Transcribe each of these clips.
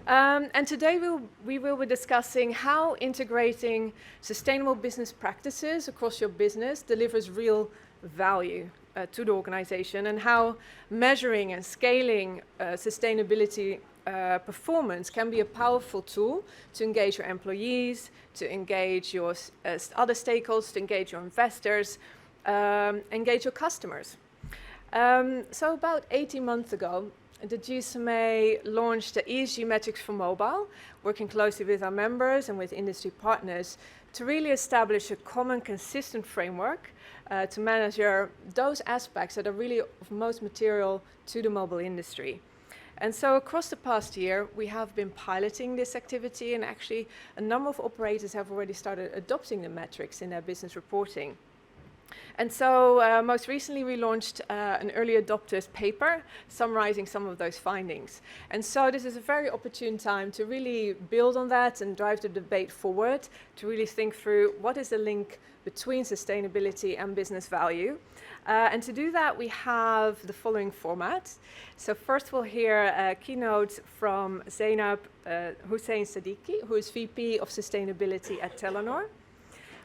And today we will be discussing how integrating sustainable business practices across your business delivers real value to the organization, and how measuring and scaling sustainability performance can be a powerful tool to engage your employees, to engage your other stakeholders, to engage your investors, engage your customers. So about 18 months ago, the GSMA launched the ESG Metrics for mobile, working closely with our members and with industry partners to really establish a common, consistent framework to manage those aspects that are really of most material to the mobile industry. And so across the past year, we have been piloting this activity, and actually a number of operators have already started adopting the metrics in their business reporting. And so most recently we launched an early adopters paper summarizing some of those findings. And so this is a very opportune time to really build on that and drive the debate forward, to really think through what is the link between sustainability and business value. And to do that, we have the following format. So first we'll hear a keynote from Zainab Hussain Siddiqui, who is VP of Sustainability at Telenor.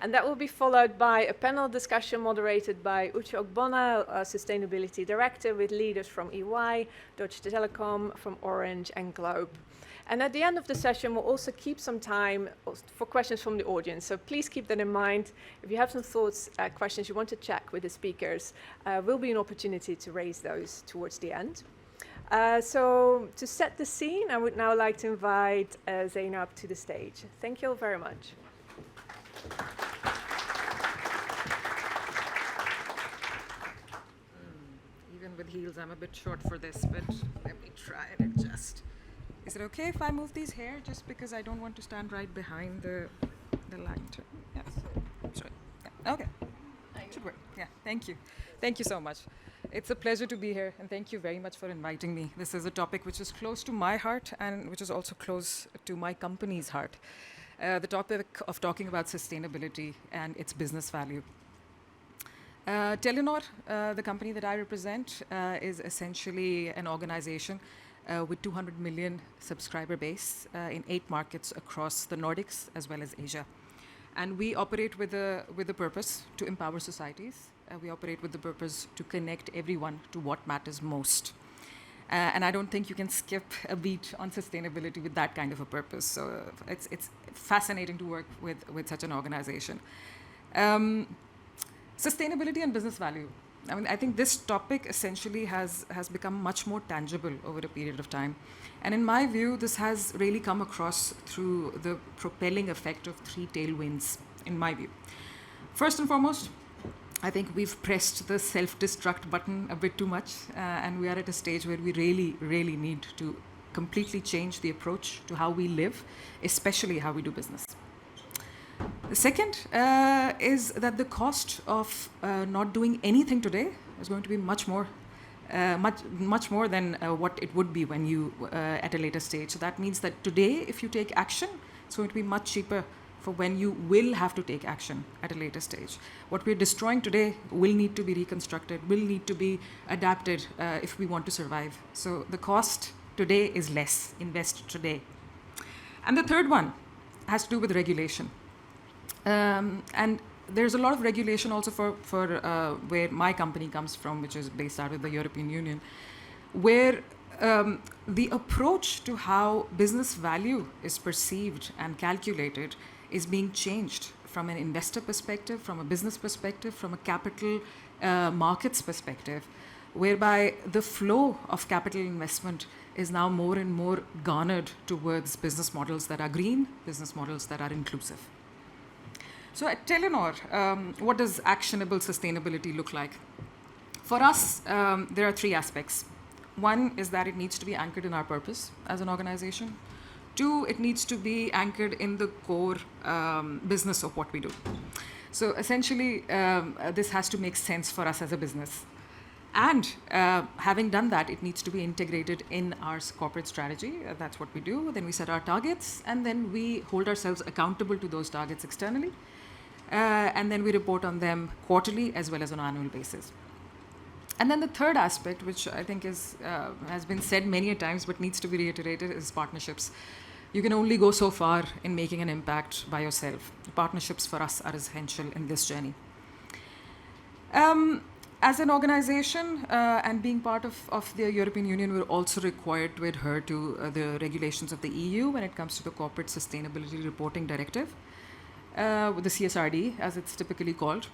And that will be followed by a panel discussion moderated by Uche Ogbonna, Sustainability Director, with leaders from EY, Deutsche Telekom, from Orange and Globe. And at the end of the session, we'll also keep some time for questions from the audience. So please keep that in mind. If you have some thoughts, questions you want to check with the speakers, will be an opportunity to raise those towards the end. So to set the scene, I would now like to invite Zainab to the stage. Thank you all very much. Even with heels, I'm a bit short for this, but let me try and adjust. Is it okay if I move these here, just because I don't want to stand right behind the lantern? Yes. Sure. Yeah. Okay. Should work. Yeah. Thank you. Thank you so much. It's a pleasure to be here, and thank you very much for inviting me. This is a topic which is close to my heart and which is also close to my company's heart. The topic of talking about sustainability and its business value. Telenor, the company that I represent, is essentially an organization with 200 million subscriber base in 8 markets across the Nordics as well as Asia. And we operate with a purpose to empower societies. We operate with the purpose to connect everyone to what matters most. And I don't think you can skip a beat on sustainability with that kind of a purpose. So it's fascinating to work with such an organization. Sustainability and business value. I mean, I think this topic essentially has become much more tangible over a period of time. And in my view, this has really come across through the propelling effect of 3 tailwinds, in my view. First and foremost, I think we've pressed the self-destruct button a bit too much, and we are at a stage where we really, really need to completely change the approach to how we live, especially how we do business. The second is that the cost of not doing anything today is going to be much more than what it would be when you at a later stage. So that means that today, if you take action, it's going to be much cheaper for when you will have to take action at a later stage. What we're destroying today will need to be reconstructed, will need to be adapted if we want to survive. So the cost today is less. Invest today. And the third one has to do with regulation. And there's a lot of regulation also for where my company comes from, which is based out of the European Union, where the approach to how business value is perceived and calculated is being changed from an investor perspective, from a business perspective, from a capital markets perspective, whereby the flow of capital investment is now more and more garnered towards business models that are green, business models that are inclusive. So at Telenor, what does actionable sustainability look like? For us, there are 3 aspects. One is that it needs to be anchored in our purpose as an organization. 2, it needs to be anchored in the core business of what we do. So essentially, this has to make sense for us as a business. And having done that, it needs to be integrated in our corporate strategy. That's what we do. Then we set our targets, and then we hold ourselves accountable to those targets externally. And then we report on them quarterly as well as on an annual basis. And then the third aspect, which I think has been said many a times but needs to be reiterated, is partnerships. You can only go so far in making an impact by yourself. Partnerships for us are essential in this journey. As an organization and being part of the European Union, we're also required to adhere to the regulations of the EU when it comes to the Corporate Sustainability Reporting Directive, the CSRD, as it's typically called.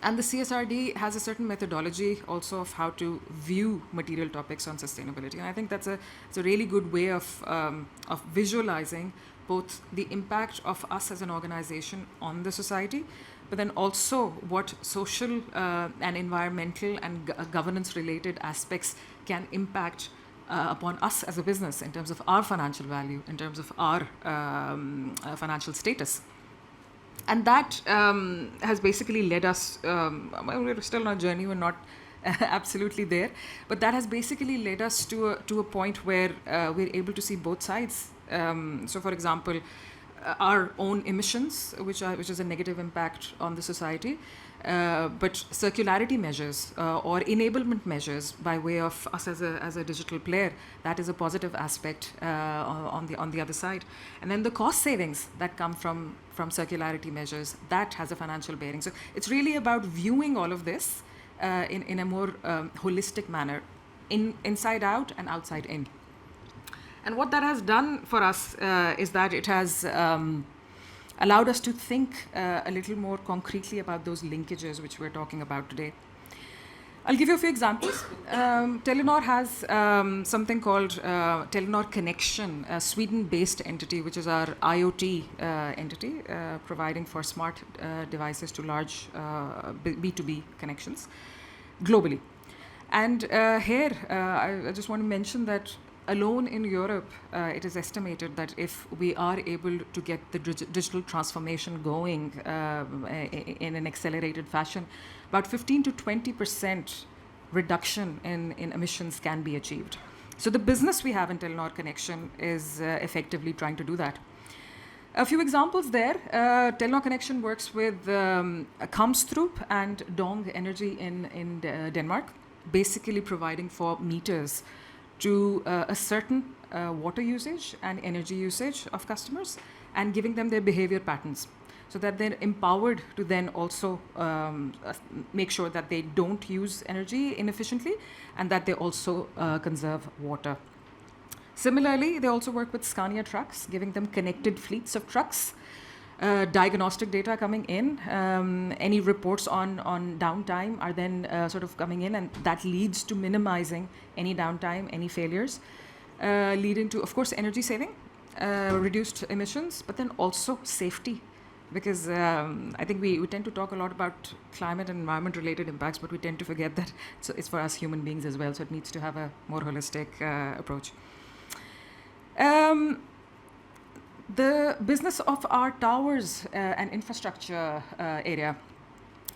And the CSRD has a certain methodology also of how to view material topics on sustainability. And I think it's a really good way of visualizing both the impact of us as an organization on the society, but then also what social and environmental and governance related aspects can impact upon us as a business in terms of our financial value, in terms of our financial status. And that has basically led us, we're still on a journey, we're not absolutely there, but that has basically led us to a point where we're able to see both sides. So for example, our own emissions, which is a negative impact on the society, but circularity measures or enablement measures by way of us as a digital player, that is a positive aspect on the other side. And then the cost savings that come from circularity measures, that has a financial bearing. So it's really about viewing all of this in a more holistic manner, inside out and outside in. And what that has done for us is that it has allowed us to think a little more concretely about those linkages which we're talking about today. I'll give you a few examples. Telenor has something called Telenor Connection, a Sweden-based entity, which is our IoT entity, providing for smart devices to large B2B connections globally. And here, I just want to mention that alone in Europe, it is estimated that if we are able to get the digital transformation going in an accelerated fashion, about 15 to 20% reduction in emissions can be achieved. So the business we have in Telenor Connection is effectively trying to do that. A few examples there. Telenor Connection works with Kamstrup and Dong Energy in Denmark, basically providing for meters to a certain water usage and energy usage of customers and giving them their behavior patterns so that they're empowered to then also make sure that they don't use energy inefficiently and that they also conserve water. Similarly, they also work with Scania trucks, giving them connected fleets of trucks, diagnostic data coming in, any reports on downtime are then sort of coming in, and that leads to minimizing any downtime, any failures, leading to, of course, energy saving, reduced emissions, but then also safety. Because I think we tend to talk a lot about climate and environment related impacts, but we tend to forget that it's for us human beings as well, so it needs to have a more holistic approach. The business of our towers and infrastructure area,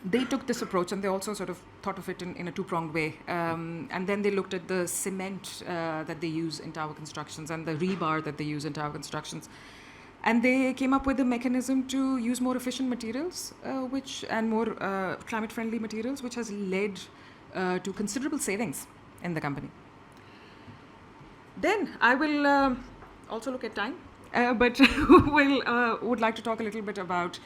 they took this approach and they also sort of thought of it in a two-pronged way. And then they looked at the cement that they use in tower constructions and the rebar that they use in tower constructions. And they came up with a mechanism to use more efficient materials and more climate-friendly materials, which has led to considerable savings in the company. Then I will also look at time, but would like to talk a little bit about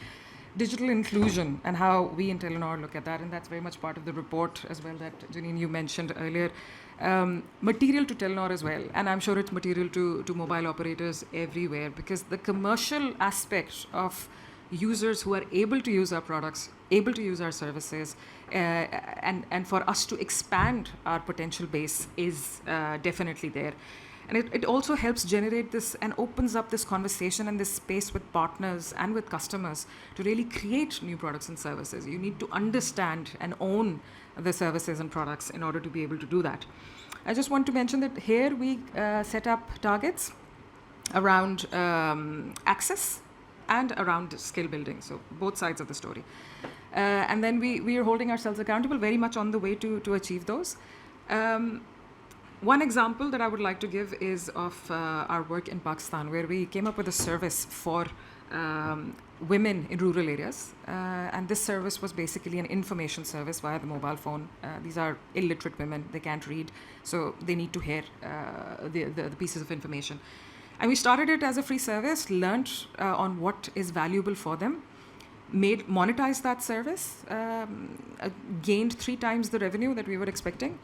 digital inclusion and how we in Telenor look at that, and that's very much part of the report as well that Janine, you mentioned earlier. Material to Telenor as well, and I'm sure it's material to mobile operators everywhere, because the commercial aspect of users who are able to use our products, able to use our services, and for us to expand our potential base is definitely there. And it also helps generate this and opens up this conversation and this space with partners and with customers to really create new products and services. You need to understand and own the services and products in order to be able to do that. I just want to mention that here we set up targets around access and around skill building, so both sides of the story. And then we are holding ourselves accountable, very much on the way to achieve those. One example that I would like to give is of our work in Pakistan, where we came up with a service for women in rural areas. And this service was basically an information service via the mobile phone. These are illiterate women, they can't read, so they need to hear the pieces of information. And we started it as a free service, learned on what is valuable for them, monetized that service, gained 3 times the revenue that we were expecting,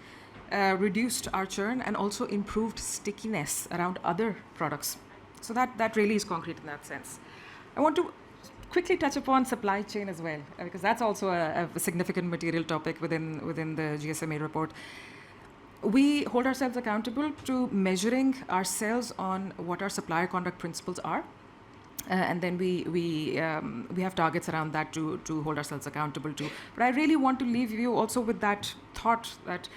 reduced our churn, and also improved stickiness around other products. So that really is concrete in that sense. I want to quickly touch upon supply chain as well, because that's also a significant material topic within the GSMA report. We hold ourselves accountable to measuring ourselves on what our supplier conduct principles are. And then we have targets around that to hold ourselves accountable to. But I really want to leave you also with that thought that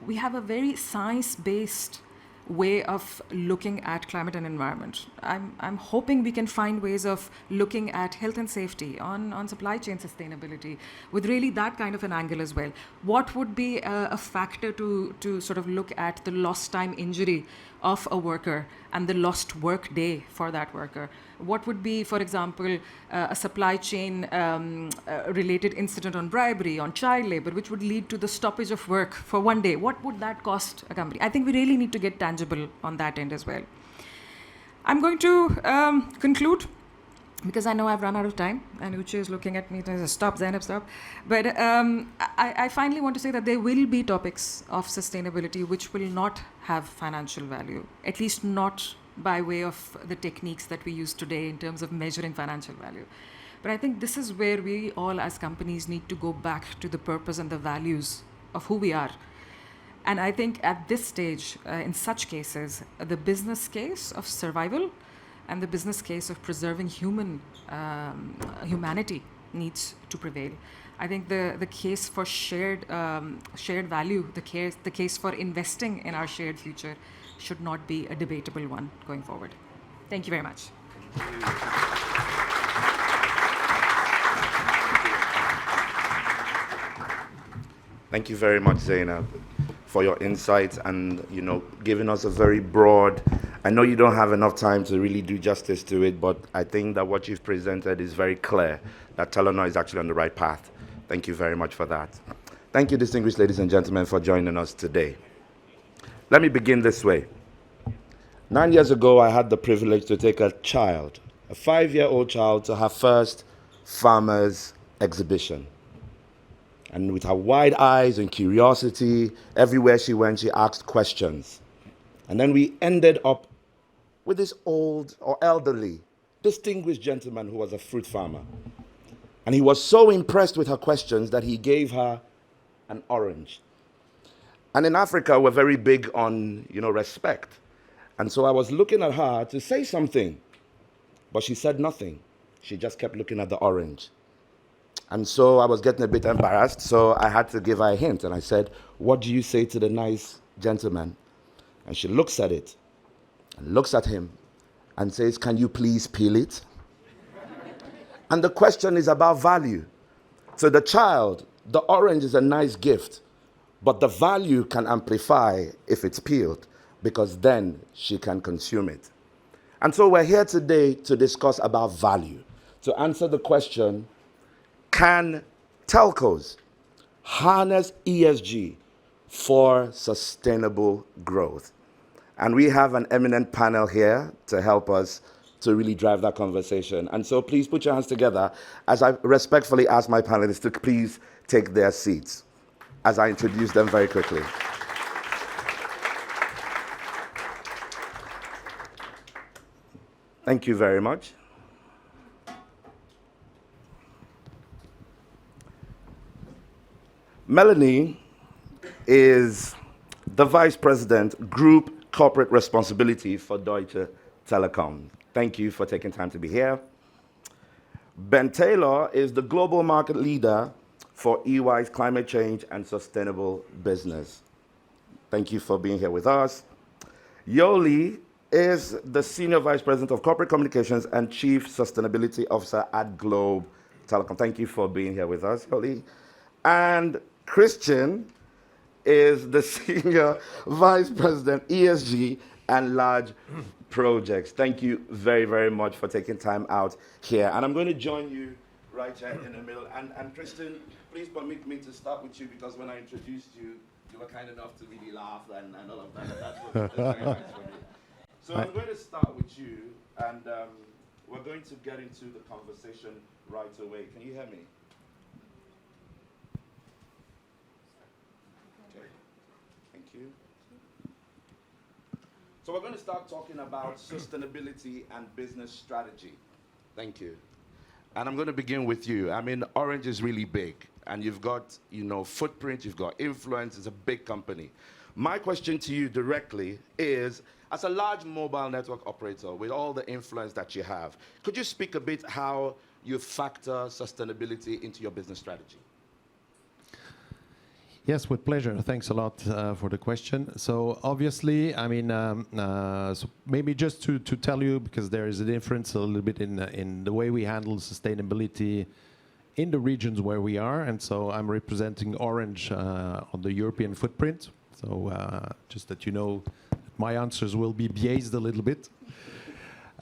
we have a very science-based way of looking at climate and environment. I'm hoping we can find ways of looking at health and safety, on supply chain sustainability, with really that kind of an angle as well. What would be a factor to sort of look at the lost time injury of a worker and the lost work day for that worker? What would be, for example, a supply chain related incident on bribery, on child labor, which would lead to the stoppage of work for one day? What would that cost a company? I think we really need to get tangible on that end as well. I'm going to conclude, because I know I've run out of time, and Uche is looking at me and says, stop, Zainab, stop. But I finally want to say that there will be topics of sustainability which will not have financial value, at least not by way of the techniques that we use today in terms of measuring financial value. But I think this is where we all as companies need to go back to the purpose and the values of who we are. And I think at this stage, in such cases, the business case of survival and the business case of preserving humanity needs to prevail. I think the case for shared value, the case for investing in our shared future should not be a debatable one going forward. Thank you very much. Thank you very much, Zainab, for your insights and giving us a very broad. I know you don't have enough time to really do justice to it, but I think that what you've presented is very clear that Telenor is actually on the right path. Thank you very much for that. Thank you, distinguished ladies and gentlemen, for joining us today. Let me begin this way. 9 years ago, I had the privilege to take a child, a 5-year-old child, to her first farmer's exhibition. And with her wide eyes and curiosity, everywhere she went, she asked questions. And then we ended up with this old or elderly, distinguished gentleman who was a fruit farmer. And he was so impressed with her questions that he gave her an orange. And in Africa, we're very big on, respect. And so I was looking at her to say something, but she said nothing. She just kept looking at the orange. And so I was getting a bit embarrassed, so I had to give her a hint. And I said, "What do you say to the nice gentleman?" And she looks at it, and looks at him, and says, "Can you please peel it?" And the question is about value. So the child, the orange is a nice gift, but the value can amplify if it's peeled, because then she can consume it. And so we're here today to discuss about value, to answer the question, can telcos harness ESG for sustainable growth? And we have an eminent panel here to help us to really drive that conversation. And so please put your hands together as I respectfully ask my panelists to please take their seats as I introduce them very quickly. Thank you very much. Melanie is the Vice President, Group Corporate Responsibility for Deutsche Telekom. Thank you for taking time to be here. Ben Taylor is the Global Market Leader for EY's Climate Change and Sustainable Business. Thank you for being here with us. Yoli is the Senior Vice President of Corporate Communications and Chief Sustainability Officer at Globe Telecom. Thank you for being here with us, Yoli. And Christian is the Senior Vice President, ESG and large projects. Thank you very, very much for taking time out here. And I'm going to join you right here in the middle. And Kristen, please permit me to start with you, because when I introduced you, you were kind enough to really laugh and all of that. That's very nice for me. So I'm going to start with you, and we're going to get into the conversation right away. Can you hear me? Okay. Thank you. So we're going to start talking about sustainability and business strategy. Thank you. And I'm going to begin with you. I mean, Orange is really big, and you've got, footprint, you've got influence, it's a big company. My question to you directly is, as a large mobile network operator with all the influence that you have, could you speak a bit how you factor sustainability into your business strategy? Yes, with pleasure. Thanks a lot for the question. So obviously, I mean, so maybe just to tell you, because there is a difference a little bit in the way we handle sustainability in the regions where we are. And so I'm representing Orange on the European footprint. So just that you know, my answers will be biased a little bit.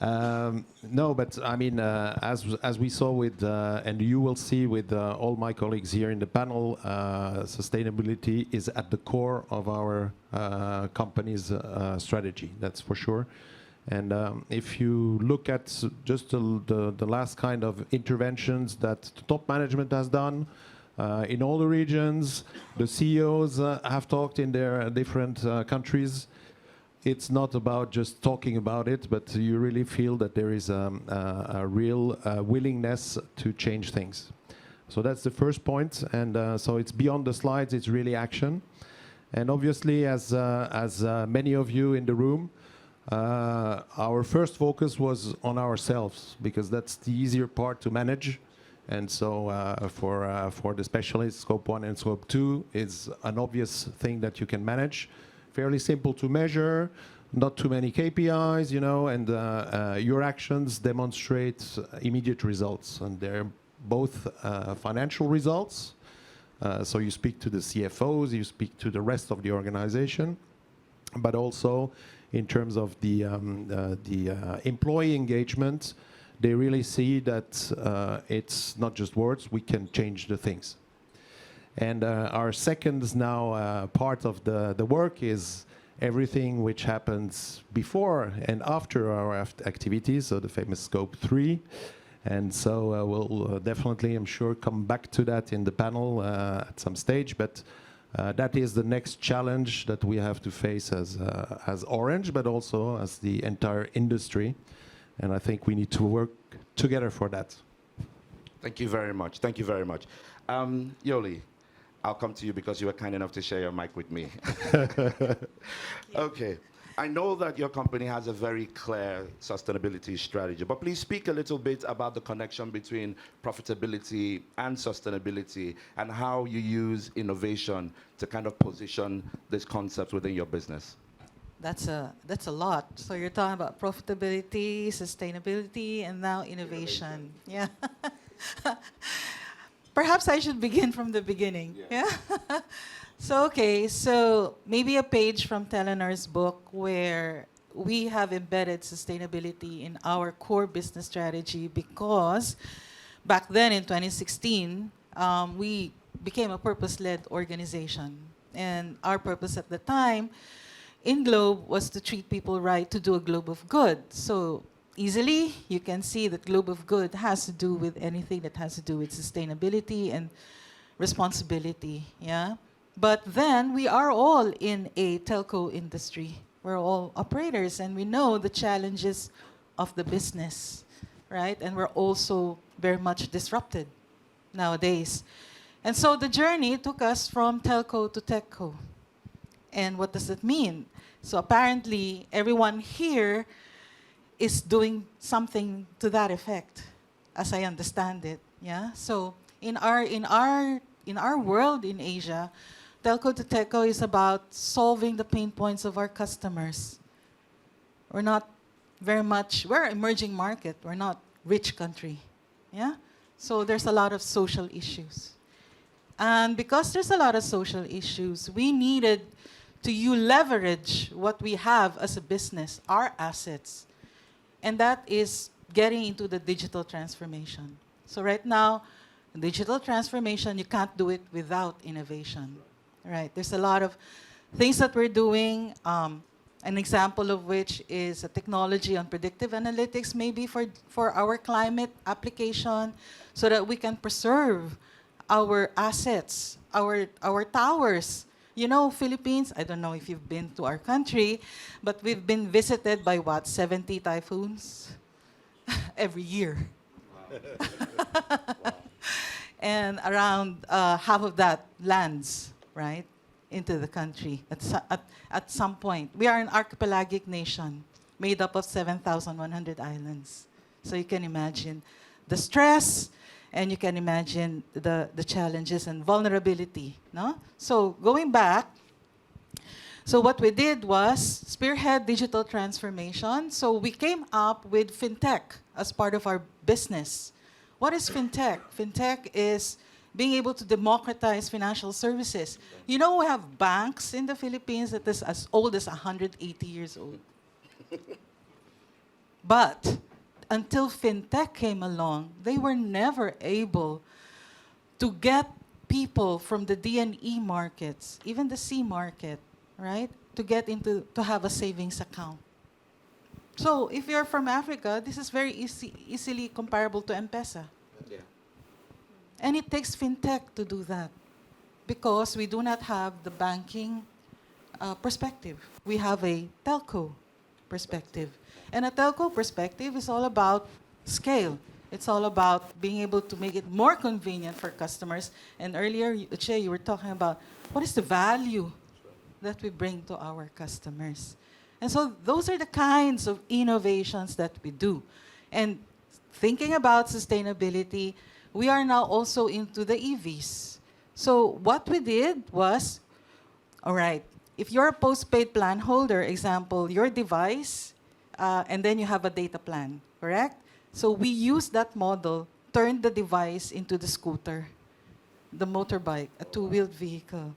No, but I mean, as we saw with, and you will see with all my colleagues here in the panel, sustainability is at the core of our company's strategy, that's for sure. And if you look at just the last kind of interventions that the top management has done, in all the regions, the CEOs have talked in their different countries. It's not about just talking about it, but you really feel that there is a real willingness to change things. So that's the first point, and so it's beyond the slides, it's really action. And obviously, as many of you in the room, our first focus was on ourselves, because that's the easier part to manage. And so for the specialists, Scope 1 and Scope 2 is an obvious thing that you can manage. Fairly simple to measure, not too many KPIs, and your actions demonstrate immediate results. And they're both financial results. So you speak to the CFOs, you speak to the rest of the organization, but also in terms of the employee engagement, they really see that it's not just words, we can change the things. And our second now part of the work is everything which happens before and after our activities, so the famous Scope 3. And so we'll definitely, I'm sure, come back to that in the panel at some stage. But that is the next challenge that we have to face as Orange, but also as the entire industry. And I think we need to work together for that. Thank you very much. Thank you very much. Yoli, I'll come to you because you were kind enough to share your mic with me. Okay. I know that your company has a very clear sustainability strategy, but please speak a little bit about the connection between profitability and sustainability and how you use innovation to kind of position this concept within your business. That's a lot. So you're talking about profitability, sustainability, and now innovation. Yeah. Perhaps I should begin from the beginning. Yeah. So maybe a page from Telenor's book where we have embedded sustainability in our core business strategy, because back then in 2016, we became a purpose-led organization. And our purpose at the time in Globe was to treat people right, to do a globe of good. So easily, you can see that globe of good has to do with anything that has to do with sustainability and responsibility, yeah? But then we are all in a telco industry. We're all operators, and we know the challenges of the business, right? And we're also very much disrupted nowadays. And so the journey took us from telco to techco. And what does it mean? So apparently, everyone here is doing something to that effect, as I understand it. Yeah. So in our world in Asia, telco to techco is about solving the pain points of our customers. We're not very much. We're an emerging market. We're not rich country. Yeah. So there's a lot of social issues, and because there's a lot of social issues, we needed to you leverage what we have as a business, our assets. And that is getting into the digital transformation. So right now, digital transformation, you can't do it without innovation. Right? There's a lot of things that we're doing, an example of which is a technology on predictive analytics, maybe for our climate application, so that we can preserve our assets, our towers. You know, Philippines, I don't know if you've been to our country, but we've been visited by what, 70 typhoons every year. Wow. And around half of that lands, right, into the country at some point. We are an archipelagic nation made up of 7,100 islands. So you can imagine the stress, and you can imagine the challenges and vulnerability. No? So going back, so what we did was spearhead digital transformation. So we came up with fintech as part of our business. What is fintech? Fintech is being able to democratize financial services. You know, we have banks in the Philippines that is as old as 180 years old. But until fintech came along, they were never able to get people from the D&E markets, even the C market, right, to have a savings account. So if you're from Africa, this is very easily comparable to M-Pesa. Yeah. And it takes fintech to do that because we do not have the banking perspective. We have a telco perspective. And a telco perspective is all about scale. It's all about being able to make it more convenient for customers. And earlier, Che, you were talking about what is the value that we bring to our customers. And so those are the kinds of innovations that we do. And thinking about sustainability, we are now also into the EVs. So what we did was, all right, if you're a postpaid plan holder, example, your device, and then you have a data plan, correct? So we use that model, turned the device into the scooter, the motorbike, a two-wheeled vehicle.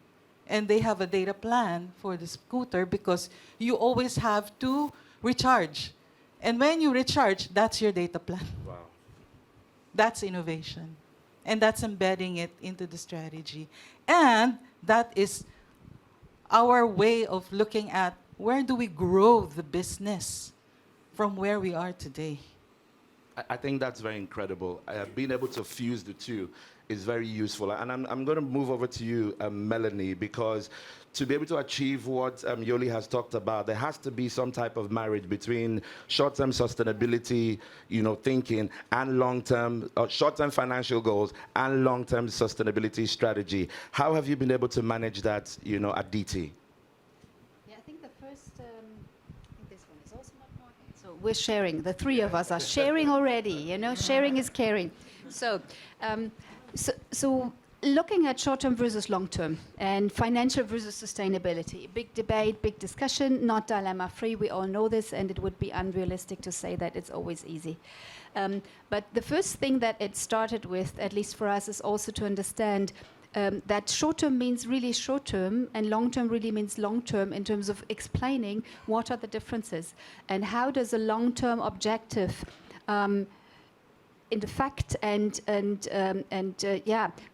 And they have a data plan for the scooter because you always have to recharge. And when you recharge, that's your data plan. Wow. That's innovation. And that's embedding it into the strategy. And that is our way of looking at where do we grow the business from where we are today. I think that's very incredible. Being able to fuse the two is very useful. And I'm going to move over to you, Melanie, because to be able to achieve what Yoli has talked about, there has to be some type of marriage between short-term sustainability, thinking, and long-term, short-term financial goals and long-term sustainability strategy. How have you been able to manage that, at DT? Yeah, I think the first, this one is also not working. So we're sharing. The three of us are sharing already. Sharing is caring. So looking at short-term versus long-term and financial versus sustainability, big debate, big discussion, not dilemma-free. We all know this, and it would be unrealistic to say that it's always easy. But the first thing that it started with, at least for us, is also to understand that short-term means really short-term and long-term really means long-term in terms of explaining what are the differences and how does a long-term objective in the fact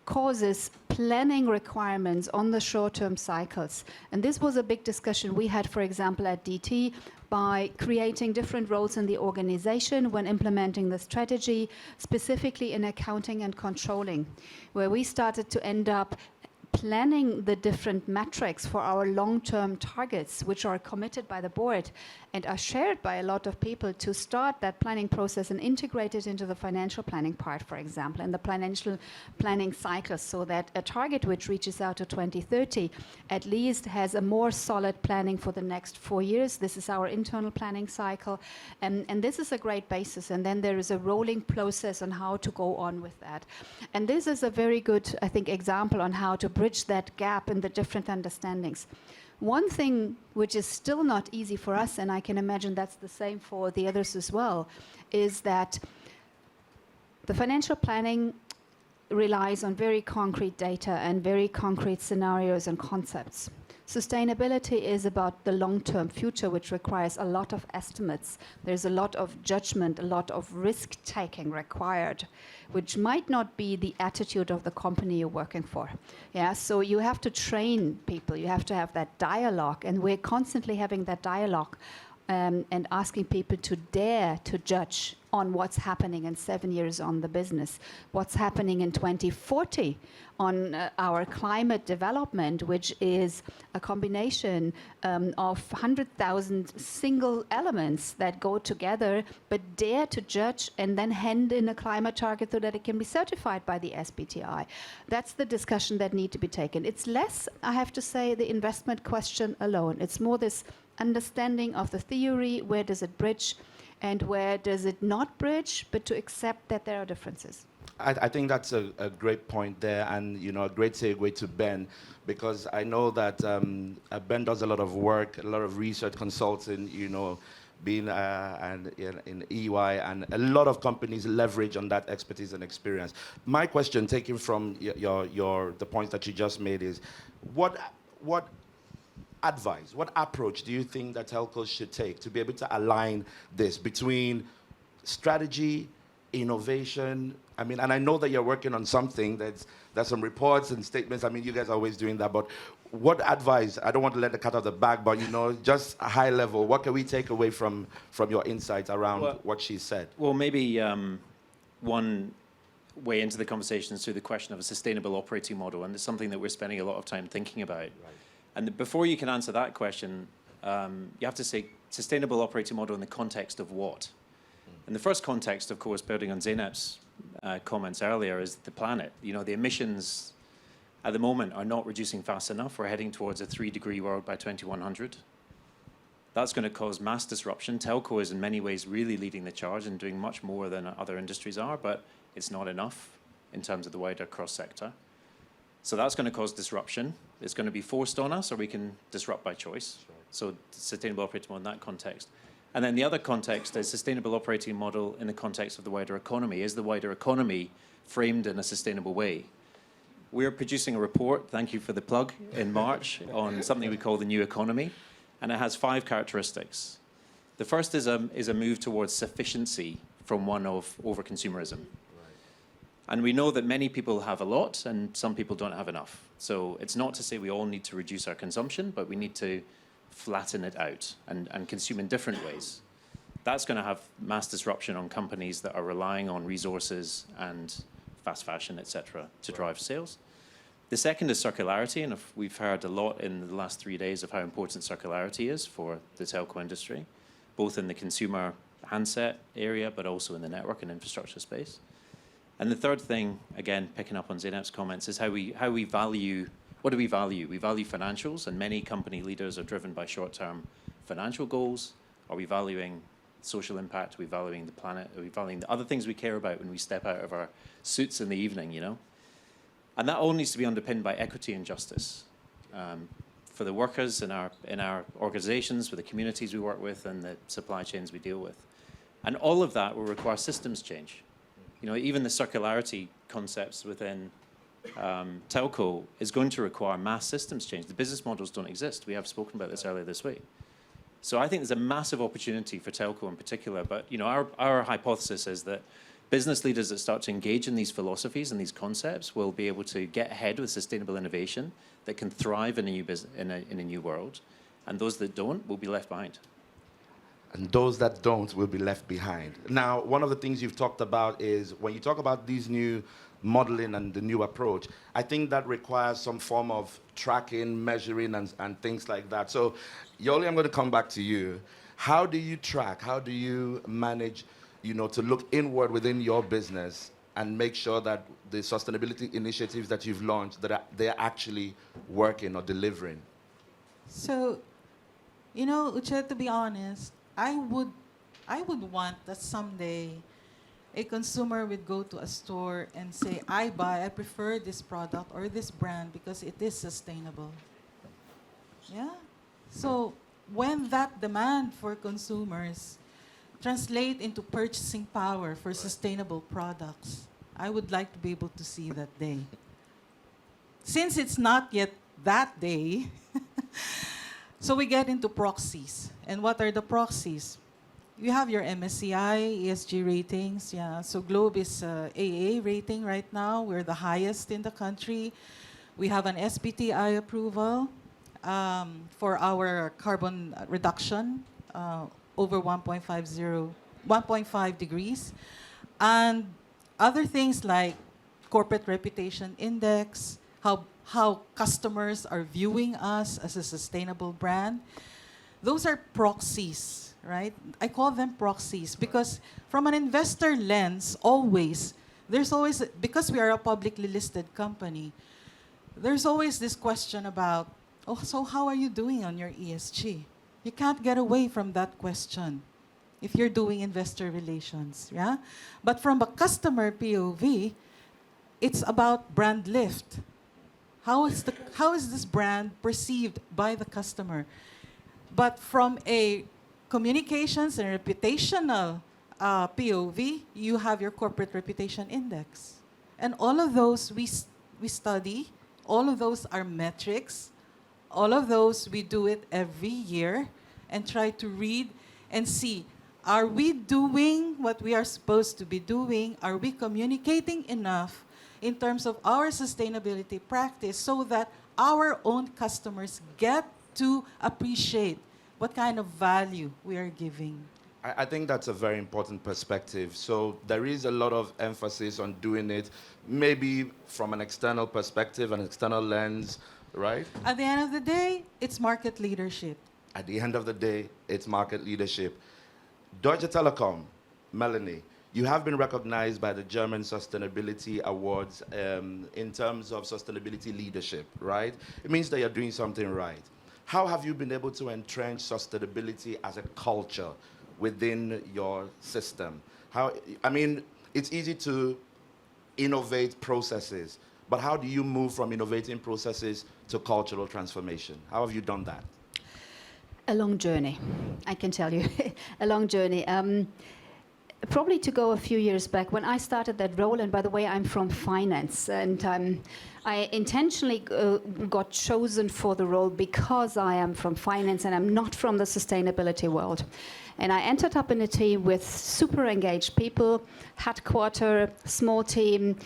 causes planning requirements on the short-term cycles. And this was a big discussion we had, for example, at DT by creating different roles in the organization when implementing the strategy, specifically in accounting and controlling, where we started to end up planning the different metrics for our long-term targets, which are committed by the board and are shared by a lot of people to start that planning process and integrate it into the financial planning part, for example, and the financial planning cycle, so that a target which reaches out to 2030 at least has a more solid planning for the next 4 years. This is our internal planning cycle, and this is a great basis. And then there is a rolling process on how to go on with that. And this is a very good, I think, example on how to bridge that gap in the different understandings. One thing which is still not easy for us, and I can imagine that's the same for the others as well, is that the financial planning relies on very concrete data and very concrete scenarios and concepts. Sustainability is about the long-term future, which requires a lot of estimates. There's a lot of judgment, a lot of risk-taking required, which might not be the attitude of the company you're working for. Yeah, so you have to train people. You have to have that dialogue, and we're constantly having that dialogue and asking people to dare to judge on what's happening in 7 years on the business, what's happening in 2040 on our climate development, which is a combination of 100,000 single elements that go together, but dare to judge and then hand in a climate target so that it can be certified by the SBTi. That's the discussion that need to be taken. It's less, I have to say, the investment question alone. It's more this understanding of the theory, where does it bridge and where does it not bridge, but to accept that there are differences. I think that's a great point there, and a great segue to Ben, because I know that Ben does a lot of work, a lot of research consulting, being in EY, and a lot of companies leverage on that expertise and experience. My question, taking from the points that you just made, is what advice, what approach do you think that telcos should take to be able to align this between strategy, innovation? And I know that you're working on something. There's some reports and statements. You guys are always doing that. But what advice? I don't want to let the cat out of the bag, but just a high level. What can we take away from your insights around what she said? Well, maybe one way into the conversation is through the question of a sustainable operating model, and it's something that we're spending a lot of time thinking about. Right. And before you can answer that question, you have to say sustainable operating model in the context of what? And the first context, of course, building on Zainab's comments earlier, is the planet. The emissions at the moment are not reducing fast enough. We're heading towards a 3-degree world by 2100. That's going to cause mass disruption. Telco is in many ways really leading the charge and doing much more than other industries are, but it's not enough in terms of the wider cross-sector. So that's going to cause disruption. It's going to be forced on us, or we can disrupt by choice. Right. So sustainable operating model in that context. And then the other context is sustainable operating model in the context of the wider economy. Is the wider economy framed in a sustainable way? We're producing a report, thank you for the plug, in March on something we call the new economy, and it has 5 characteristics. The first is a move towards sufficiency from one of over-consumerism. And we know that many people have a lot and some people don't have enough. So it's not to say we all need to reduce our consumption, but we need to flatten it out and consume in different ways. That's going to have mass disruption on companies that are relying on resources and fast fashion, et cetera, to drive sales. The second is circularity, and we've heard a lot in the last 3 days of how important circularity is for the telco industry, both in the consumer handset area, but also in the network and infrastructure space. And the third thing, again, picking up on Zainab's comments, is how we value. What do we value? We value financials, and many company leaders are driven by short-term financial goals. Are we valuing social impact? Are we valuing the planet? Are we valuing the other things we care about when we step out of our suits in the evening, And that all needs to be underpinned by equity and justice for the workers in our organizations, for the communities we work with, and the supply chains we deal with. And all of that will require systems change. Even the circularity concepts within telco is going to require mass systems change. The business models don't exist. We have spoken about this earlier this week. So I think there's a massive opportunity for telco in particular. But our hypothesis is that business leaders that start to engage in these philosophies and these concepts will be able to get ahead with sustainable innovation that can thrive in a new world, and those that don't will be left behind. And those that don't will be left behind. Now, one of the things you've talked about is when you talk about these new modeling and the new approach, I think that requires some form of tracking, measuring, and things like that. So, Yoli, I'm going to come back to you. How do you track? How do you manage, to look inward within your business and make sure that the sustainability initiatives that you've launched, that they're actually working or delivering? So, Uche, to be honest, I would want that someday a consumer would go to a store and say, I prefer this product or this brand because it is sustainable. Yeah? So when that demand for consumers translate into purchasing power for sustainable products, I would like to be able to see that day. Since it's not yet that day, so we get into proxies. And what are the proxies? You have your MSCI, ESG ratings. Yeah, so Globe is AA rating right now. We're the highest in the country. We have an SBTI approval for our carbon reduction over 1.5 degrees. And other things like corporate reputation index, how customers are viewing us as a sustainable brand. Those are proxies, right? I call them proxies because from an investor lens, there's always, because we are a publicly listed company, there's always this question about, oh, so how are you doing on your ESG? You can't get away from that question if you're doing investor relations, yeah? But from a customer POV, it's about brand lift. How is this brand perceived by the customer? But from a communications and reputational POV, you have your corporate reputation index. And all of those we study, all of those are metrics, all of those we do it every year and try to read and see, are we doing what we are supposed to be doing? Are we communicating enough in terms of our sustainability practice so that our own customers get to appreciate what kind of value we are giving? I think that's a very important perspective. So there is a lot of emphasis on doing it, maybe from an external perspective, an external lens, right? At the end of the day, it's market leadership. At the end of the day, it's market leadership. Deutsche Telekom, Melanie, you have been recognized by the German Sustainability Awards in terms of sustainability leadership, right? It means that you're doing something right. How have you been able to entrench sustainability as a culture within your system? It's easy to innovate processes, but how do you move from innovating processes to cultural transformation? How have you done that? A long journey, I can tell you. A long journey. Probably to go a few years back when I started that role, and by the way, I'm from finance, and I intentionally got chosen for the role because I am from finance and I'm not from the sustainability world. And I entered up in a team with super engaged people, headquarter, small team,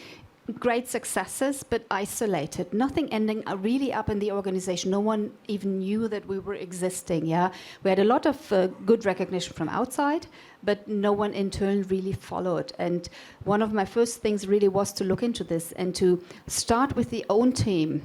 great successes, but isolated. Nothing ending really up in the organization. No one even knew that we were existing, yeah? We had a lot of good recognition from outside, but no one internally really followed. And one of my first things really was to look into this and to start with the own team,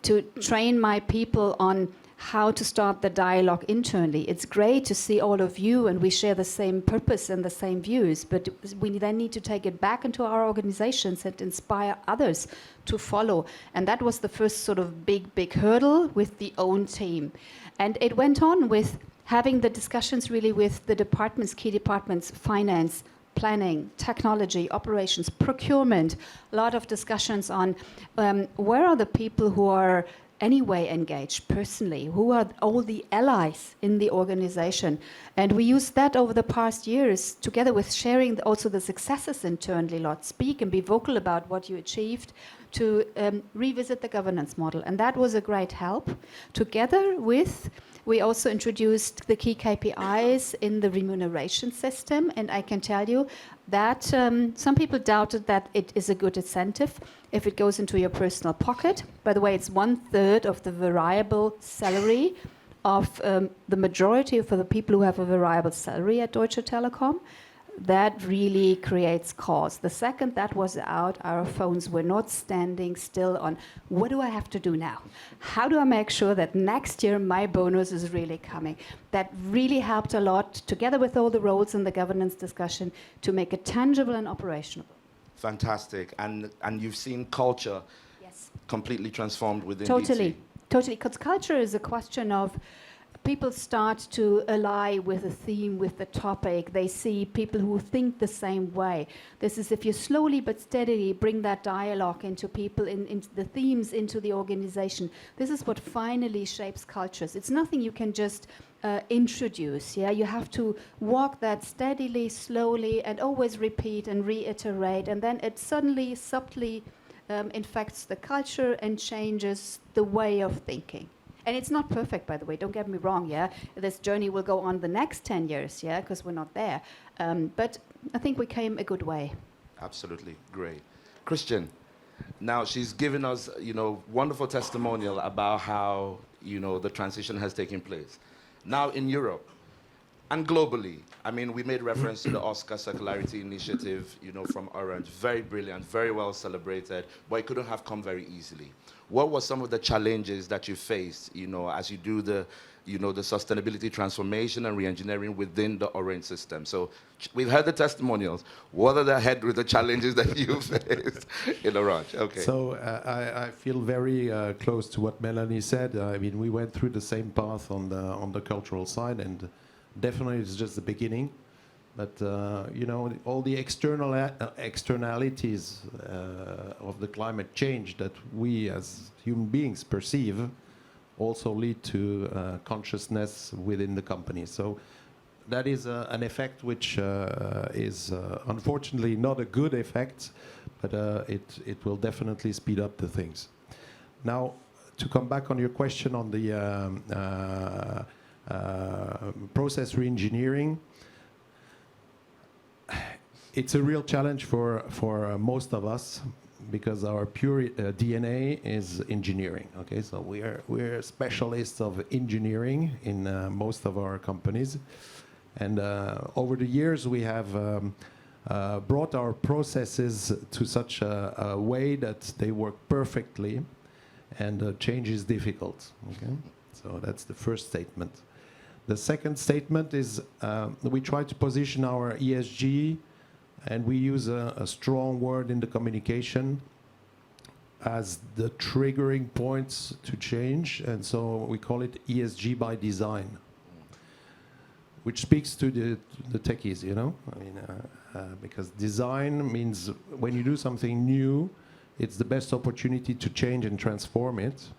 to train my people on how to start the dialogue internally. It's great to see all of you and we share the same purpose and the same views, but we then need to take it back into our organizations and inspire others to follow. And that was the first sort of big hurdle with the own team. And it went on with having the discussions really with the departments, key departments, finance, planning, technology, operations, procurement, a lot of discussions on where are the people who are anyway engaged personally, who are all the allies in the organization. And we used that over the past years, together with sharing also the successes internally, speak and be vocal about what you achieved, to revisit the governance model. And that was a great help. Together with, we also introduced the key KPIs in the remuneration system, and I can tell you that some people doubted that it is a good incentive if it goes into your personal pocket. By the way, it's 1/3 of the variable salary of the majority for the people who have a variable salary at Deutsche Telekom. That really creates cause. The second that was out, our phones were not standing still on, what do I have to do now? How do I make sure that next year my bonus is really coming? That really helped a lot, together with all the roles in the governance discussion, to make it tangible and operational. Fantastic. And you've seen culture Yes. completely transformed within Totally, DT. totally. Because culture is a question of people start to ally with the theme, with the topic. They see people who think the same way. This is if you slowly but steadily bring that dialogue into people, into the themes, into the organization. This is what finally shapes cultures. It's nothing you can just introduce. Yeah, you have to walk that steadily, slowly, and always repeat and reiterate, and then it suddenly, subtly infects the culture and changes the way of thinking. And it's not perfect, by the way, don't get me wrong, yeah? This journey will go on the next 10 years, yeah, because we're not there. But I think we came a good way. Absolutely, great. Christian, now she's given us, wonderful testimonial about how, the transition has taken place. Now in Europe and globally, I mean, we made reference to the Oscar Circularity Initiative, from Orange. Very brilliant, very well celebrated, but it couldn't have come very easily. What were some of the challenges that you faced, as you do the sustainability transformation and reengineering within the Orange system? So we've heard the testimonials. What are the challenges that you faced in Orange? Okay. So I feel very close to what Melanie said. I mean, we went through the same path on the cultural side, and definitely it's just the beginning. But all the externalities of the climate change that we as human beings perceive also lead to consciousness within the company. So that is an effect which is unfortunately not a good effect, but it will definitely speed up the things. Now, to come back on your question on the process reengineering, it's a real challenge for most of us, because our pure DNA is engineering. Okay, so we're specialists of engineering in most of our companies, and over the years we have brought our processes to such a way that they work perfectly, and change is difficult. Okay, so that's the first statement. The second statement is we try to position our ESG, and we use a strong word in the communication as the triggering points to change, and so we call it ESG by design, which speaks to the techies, I mean, because design means when you do something new, it's the best opportunity to change and transform it.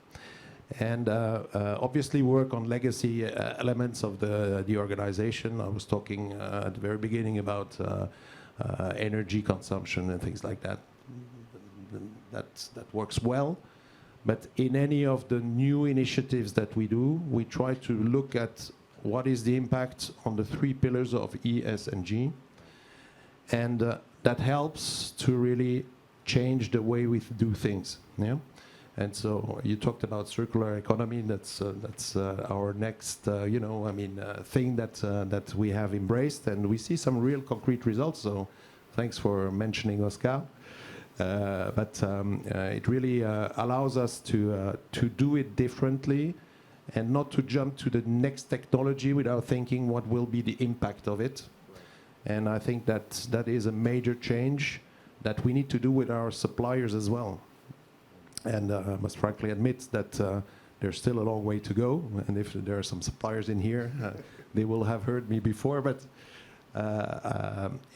And obviously work on legacy elements of the organization. I was talking at the very beginning about energy consumption and things like that. That works well. But in any of the new initiatives that we do, we try to look at what is the impact on the 3 pillars of E, S, and G. And that helps to really change the way we do things. Yeah. And so you talked about circular economy. That's our next, thing that we have embraced, and we see some real concrete results. So, thanks for mentioning Oscar. But it really allows us to do it differently, and not to jump to the next technology without thinking what will be the impact of it. And I think that is a major change that we need to do with our suppliers as well. And I must frankly admit that there's still a long way to go. And if there are some suppliers in here, they will have heard me before. But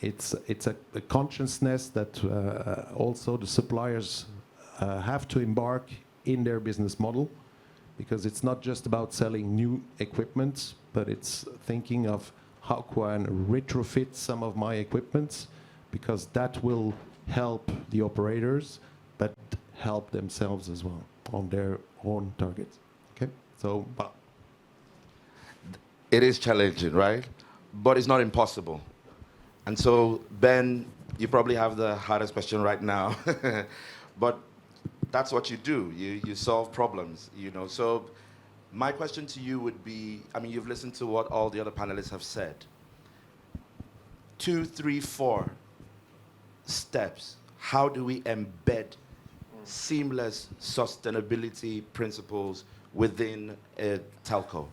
it's a consciousness that also the suppliers have to embark in their business model, because it's not just about selling new equipment, but it's thinking of how can I retrofit some of my equipment, because that will help the operators, but help themselves as well on their own targets. Okay, so it is challenging, right? But it's not impossible. And so, Ben, you probably have the hardest question right now, but that's what you do. You solve problems, So my question to you would be, I mean, you've listened to what all the other panelists have said. 2, 3, 4 steps. How do we embed seamless sustainability principles within a telco?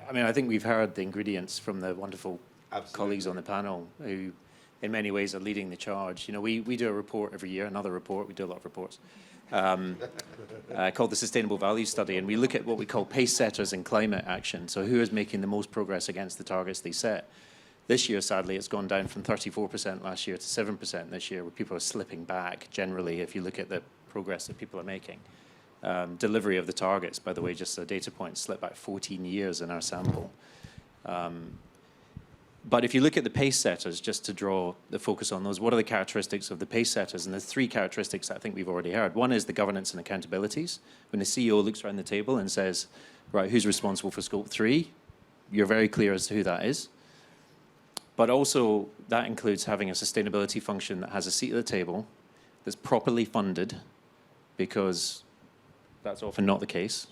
I mean, I think we've heard the ingredients from the wonderful Absolutely. colleagues on the panel who, in many ways, are leading the charge. We do a report every year, another report. We do a lot of reports. called the Sustainable Value Study, and we look at what we call pace setters in climate action. So who is making the most progress against the targets they set? This year, sadly, it's gone down from 34% last year to 7% this year, where people are slipping back generally if you look at the progress that people are making. Delivery of the targets, by the way, just a data point, slipped back 14 years in our sample. But if you look at the pace setters, just to draw the focus on those, what are the characteristics of the pace setters? And there's three characteristics that I think we've already heard. One is the governance and accountabilities. When the CEO looks around the table and says, right, who's responsible for scope 3? You're very clear as to who that is. But also, that includes having a sustainability function that has a seat at the table, that's properly funded, because that's often not the case,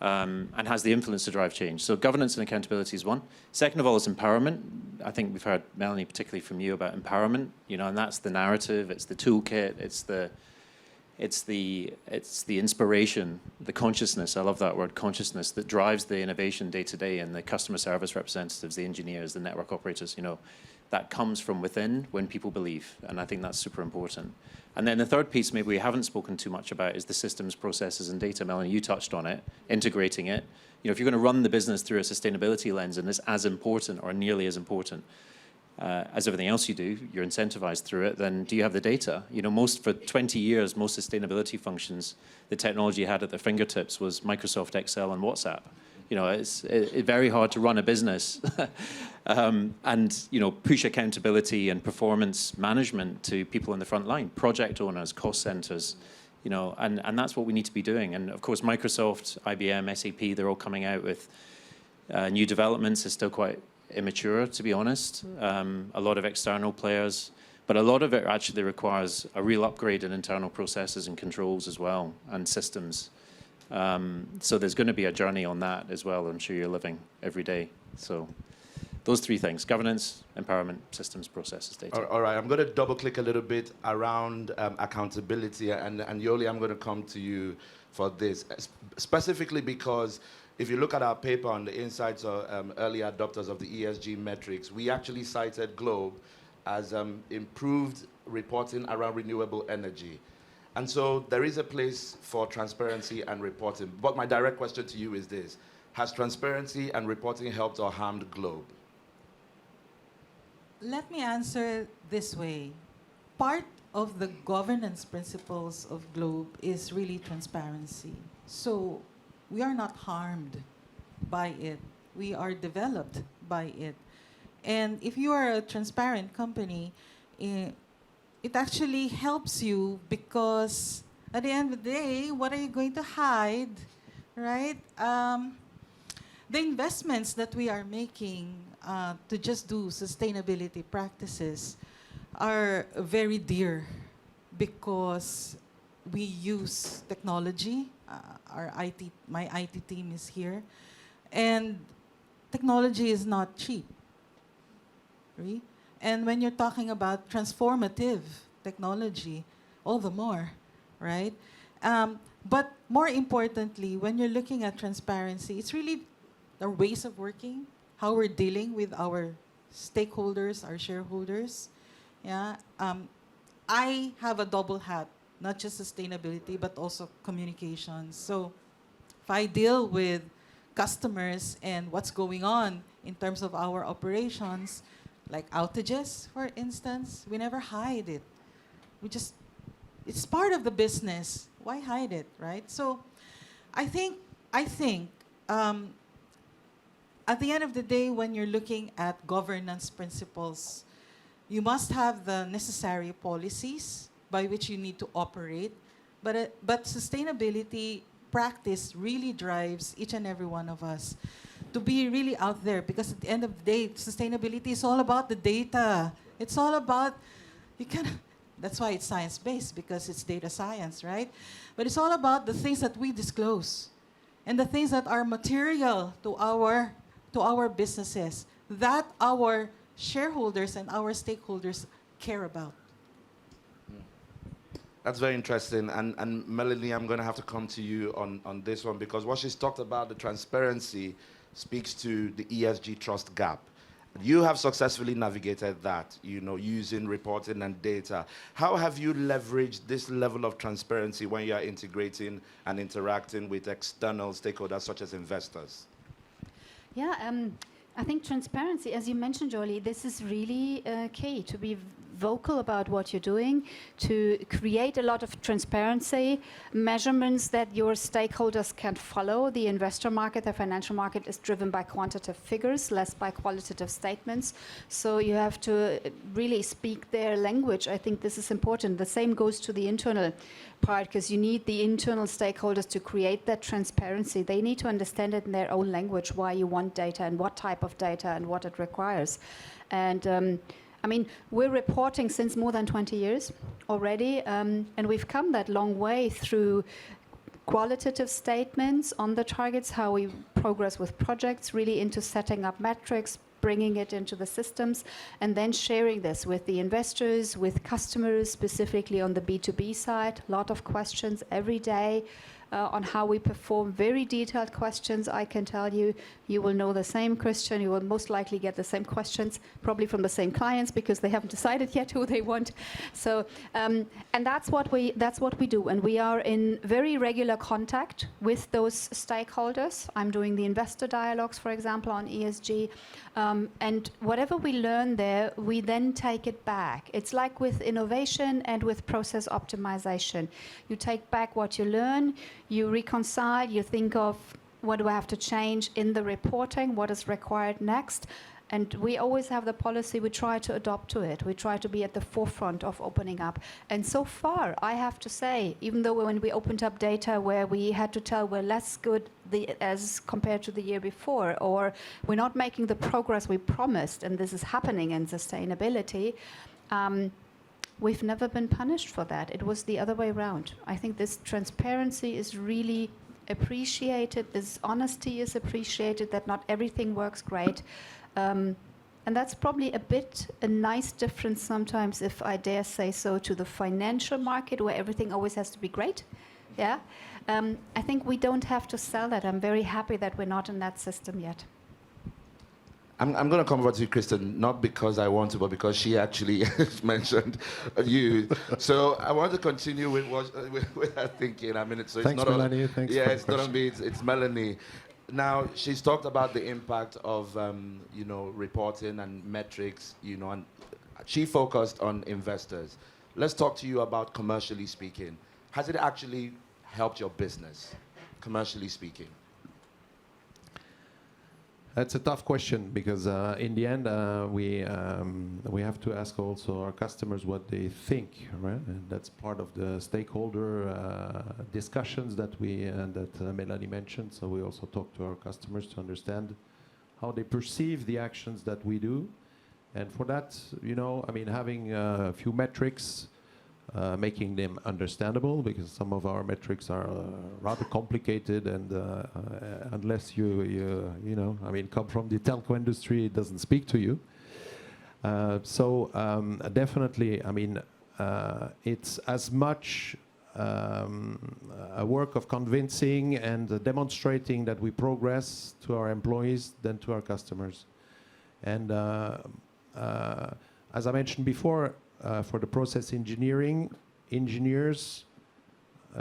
and has the influence to drive change. So governance and accountability is one. Second of all is empowerment. I think we've heard, Melanie, particularly from you, about empowerment, and that's the narrative, it's the toolkit, it's the inspiration, the consciousness, I love that word, consciousness, that drives the innovation day to day, and the customer service representatives, the engineers, the network operators, that comes from within when people believe, and I think that's super important. And then the third piece maybe we haven't spoken too much about is the systems, processes, and data. Melanie, you touched on it, integrating it. If you're going to run the business through a sustainability lens, and it's as important or nearly as important as everything else you do, you're incentivized through it, then do you have the data? For 20 years, most sustainability functions, the technology you had at their fingertips was Microsoft Excel and WhatsApp. It's very hard to run a business and push accountability and performance management to people in the front line, project owners, cost centers, and that's what we need to be doing. And of course, Microsoft, IBM, SAP, they're all coming out with new developments. It's still quite immature, to be honest. A lot of external players, but a lot of it actually requires a real upgrade in internal processes and controls as well, and systems. So there's going to be a journey on that as well. I'm sure you're living every day. So those three things: governance, empowerment, systems, processes, data. All right, I'm going to double click a little bit around accountability, and Yoli, I'm going to come to you for this, specifically because if you look at our paper on the insights of early adopters of the ESG metrics, we actually cited Globe as improved reporting around renewable energy. And so there is a place for transparency and reporting. But my direct question to you is this: has transparency and reporting helped or harmed Globe? Let me answer this way. Part of the governance principles of Globe is really transparency. So we are not harmed by it. We are developed by it. And if you are a transparent company, it actually helps you, because at the end of the day, what are you going to hide, right? The investments that we are making to just do sustainability practices are very dear, because we use technology. My IT team is here, and technology is not cheap, right? And when you're talking about transformative technology, all the more, right? But more importantly, when you're looking at transparency, it's really our ways of working, how we're dealing with our stakeholders, our shareholders. Yeah. I have a double hat, not just sustainability, but also communications. So if I deal with customers and what's going on in terms of our operations, like outages, for instance, we never hide it. It's part of the business. Why hide it, right? So I think at the end of the day, when you're looking at governance principles, you must have the necessary policies by which you need to operate. But sustainability practice really drives each and every one of us to be really out there, because at the end of the day, sustainability is all about the data. It's all about, that's why it's science-based, because it's data science, right? But it's all about the things that we disclose and the things that are material to our businesses, that our shareholders and our stakeholders care about. That's very interesting. And Melanie, I'm going to have to come to you on this one, because what she's talked about, the transparency, speaks to the ESG trust gap. You have successfully navigated that, you know, using reporting and data. How have you leveraged this level of transparency when you are integrating and interacting with external stakeholders such as investors? Yeah, I think transparency, as you mentioned, Jolie, this is really key, to be vocal about what you're doing, to create a lot of transparency, measurements that your stakeholders can follow. The investor market, the financial market, is driven by quantitative figures, less by qualitative statements. So you have to really speak their language. I think this is important. The same goes to the internal part, because you need the internal stakeholders to create that transparency. They need to understand it in their own language, why you want data and what type of data and what it requires. And I mean, we're reporting since more than 20 years already, and we've come that long way through qualitative statements on the targets, how we progress with projects, really into setting up metrics, bringing it into the systems, and then sharing this with the investors, with customers, specifically on the B2B side. A lot of questions every day on how we perform, very detailed questions. I can tell you, you will know the same question. You will most likely get the same questions, probably from the same clients, because they haven't decided yet who they want. So, and that's what we do. And we are in very regular contact with those stakeholders. I'm doing the investor dialogues, for example, on ESG. And whatever we learn there, we then take it back. It's like with innovation and with process optimization. You take back what you learn, you reconcile, you think of what do I have to change in the reporting, what is required next. And we always have the policy, we try to adopt to it. We try to be at the forefront of opening up. And so far, I have to say, even though when we opened up data where we had to tell we're less good as compared to the year before, or we're not making the progress we promised, and this is happening in sustainability, we've never been punished for that. It was the other way around. I think this transparency is really appreciated, this honesty is appreciated, that not everything works great. And that's probably a nice difference sometimes, if I dare say so, to the financial market, where everything always has to be great. Yeah, I think we don't have to sell that. I'm very happy that we're not in that system yet. I'm going to come over to you, Kristen, not because I want to, but because she actually mentioned you. So I want to continue with her thinking. I mean, it's Thanks, not Melanie. Thanks. Yeah, it's not on me. It's Melanie. Now, she's talked about the impact of, you know, reporting and metrics, you know, and she focused on investors. Let's talk to you about commercially speaking. Has it actually helped your business, commercially speaking? That's a tough question, because in the end, we have to ask also our customers what they think, right? And that's part of the stakeholder discussions that Melanie mentioned. So we also talk to our customers to understand how they perceive the actions that we do. And for that, you know, I mean, having a few metrics, making them understandable, because some of our metrics are rather complicated, and unless you know, I mean, come from the telco industry, it doesn't speak to you. So definitely, I mean, it's as much a work of convincing and demonstrating that we progress to our employees than to our customers. And as I mentioned before, for the process engineering, engineers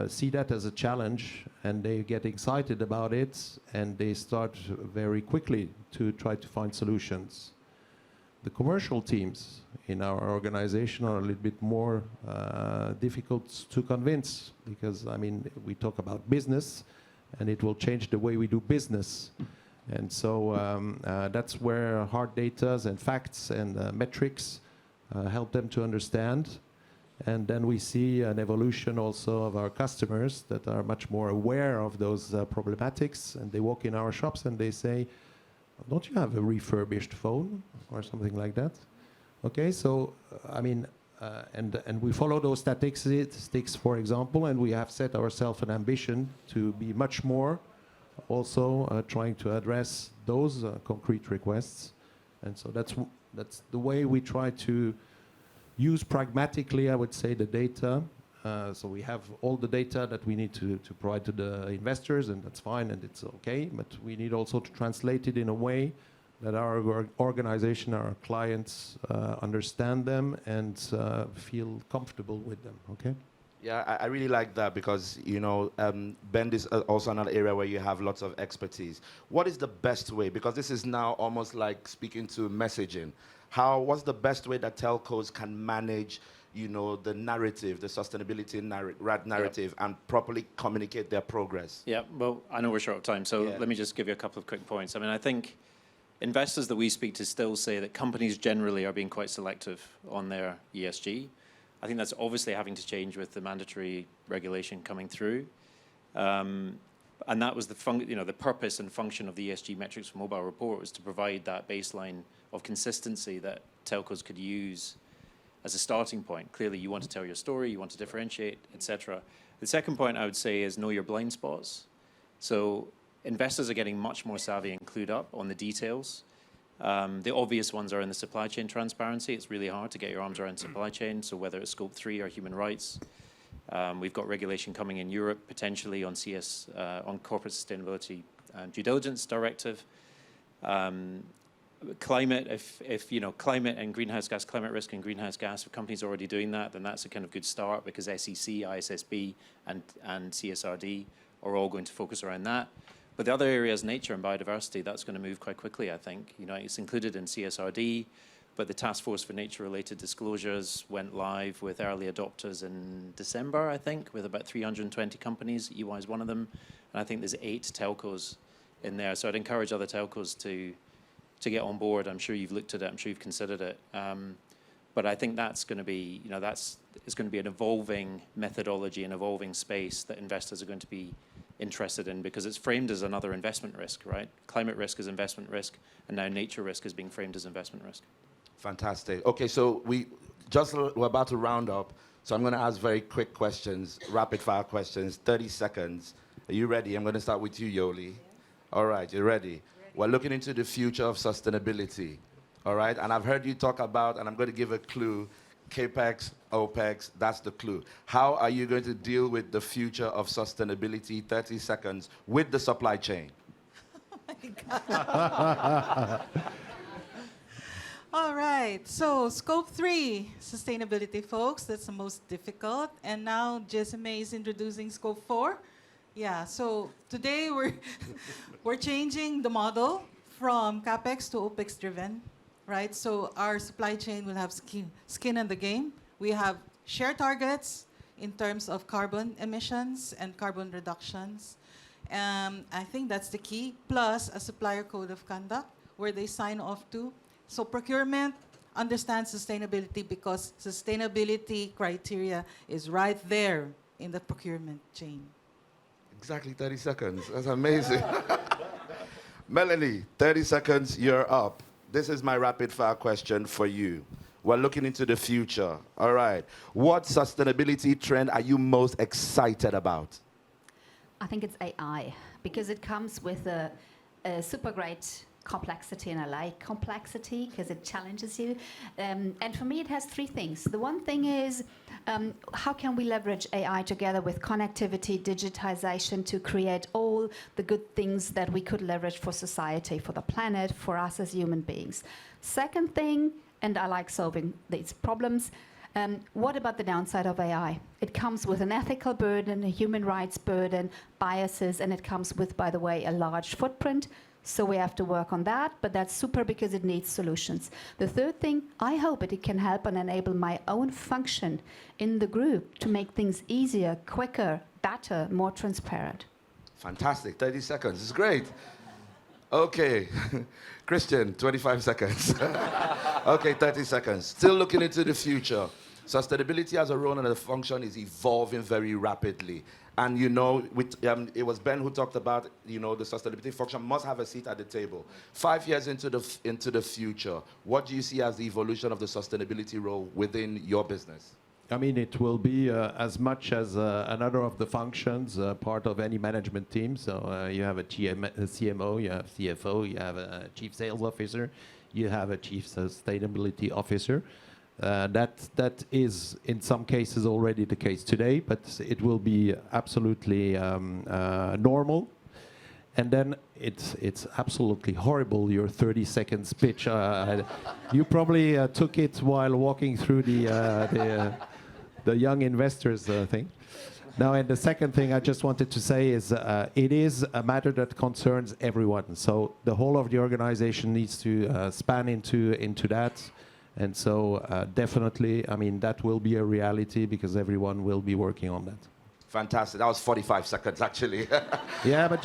see that as a challenge, and they get excited about it, and they start very quickly to try to find solutions. The commercial teams in our organization are a little bit more difficult to convince, because, I mean, we talk about business, and it will change the way we do business. And so that's where hard data and facts and metrics help them to understand. And then we see an evolution also of our customers that are much more aware of those problematics, and they walk in our shops and they say, don't you have a refurbished phone or something like that? Okay, so I mean, and we follow those statistics, for example, and we have set ourselves an ambition to be much more also trying to address those concrete requests. And so that's the way we try to use pragmatically, I would say, the data. So we have all the data that we need to provide to the investors, and that's fine and it's okay, but we need also to translate it in a way that our organization, our clients understand them and feel comfortable with them, okay? Yeah, I really like that because, you know, Bend is also another area where you have lots of expertise. What is the best way? Because this is now almost like speaking to messaging. What's the best way that telcos can manage, you know, the narrative, the sustainability narrative, and properly communicate their progress? Yeah, well, I know we're short of time, so Yeah. let me just give you a couple of quick points. I mean, I think investors that we speak to still say that companies generally are being quite selective on their ESG. I think that's obviously having to change with the mandatory regulation coming through. And that was the purpose and function of the ESG Metrics for Mobile report, was to provide that baseline of consistency that telcos could use as a starting point. Clearly, you want to tell your story, you want to differentiate, etc. The second point I would say is know your blind spots. So investors are getting much more savvy and clued up on the details. The obvious ones are in the supply chain transparency. It's really hard to get your arms around supply chain, so whether it's Scope 3 or human rights. We've got regulation coming in Europe, potentially on on corporate sustainability due diligence directive. Climate, if you know, climate and greenhouse gas, climate risk and greenhouse gas, if companies are already doing that, then that's a kind of good start, because SEC, ISSB, and CSRD are all going to focus around that. But the other areas, nature and biodiversity, that's going to move quite quickly, I think. You know, it's included in CSRD, but the Task Force for Nature-Related Disclosures went live with early adopters in December, I think, with about 320 companies. EY is one of them, and I think there's 8 telcos in there. So I'd encourage other telcos to get on board. I'm sure you've looked at it. I'm sure you've considered it. But I think that's going to be, you know, it's going to be an evolving methodology, an evolving space that investors are going to be interested in, because it's framed as another investment risk, right? Climate risk is investment risk, and now nature risk is being framed as investment risk. Fantastic. Okay, so we're about to round up, so I'm going to ask very quick questions, rapid fire questions, 30 seconds. Are you ready? I'm going to start with you, Yoli. Yeah. All right, you're ready? We're looking into the future of sustainability, all right? And I've heard you talk about, and I'm going to give a clue, CAPEX, OPEX, that's the clue. How are you going to deal with the future of sustainability, 30 seconds, with the supply chain? Oh my God. All right, so Scope 3, sustainability, folks, that's the most difficult. And now GSMA is introducing Scope 4. Yeah, so today we're changing the model from CAPEX to OPEX driven, right? So our supply chain will have skin in the game. We have shared targets in terms of carbon emissions and carbon reductions. I think that's the key, plus a supplier code of conduct where they sign off to. So procurement understands sustainability because sustainability criteria is right there in the procurement chain. Exactly 30 seconds. That's amazing. Melanie, 30 seconds, you're up. This is my rapid fire question for you. We're looking into the future. All right. What sustainability trend are you most excited about? I think it's AI, because it comes with a super great complexity, and I like complexity because it challenges you. And for me, it has 3 things. The one thing is, how can we leverage AI together with connectivity, digitization, to create all the good things that we could leverage for society, for the planet, for us as human beings. Second thing, and I like solving these problems, what about the downside of AI? It comes with an ethical burden, a human rights burden, biases, and it comes with, by the way, a large footprint. So we have to work on that, but that's super because it needs solutions. The third thing, I hope it can help and enable my own function in the group to make things easier, quicker, better, more transparent. Fantastic, 30 seconds, it's great. Okay, Christian, 25 seconds. Okay, 30 seconds. Still looking into the future. Sustainability as a role and a function is evolving very rapidly. And you know, it was Ben who talked about, you know, the sustainability function must have a seat at the table. 5 years into the future, what do you see as the evolution of the sustainability role within your business? I mean, it will be as much as another of the functions, part of any management team. So you have a CMO, you have CFO, you have a chief sales officer, you have a chief sustainability officer. That is in some cases already the case today, but it will be absolutely normal. and then it's absolutely horrible, your 30 seconds pitch. You probably took it while walking through the young investors thing. Now, and the second thing I just wanted to say is it is a matter that concerns everyone. So the whole of the organization needs to span into that. And so definitely, I mean, that will be a reality because everyone will be working on that. Fantastic. That was 45 seconds, actually. Yeah, but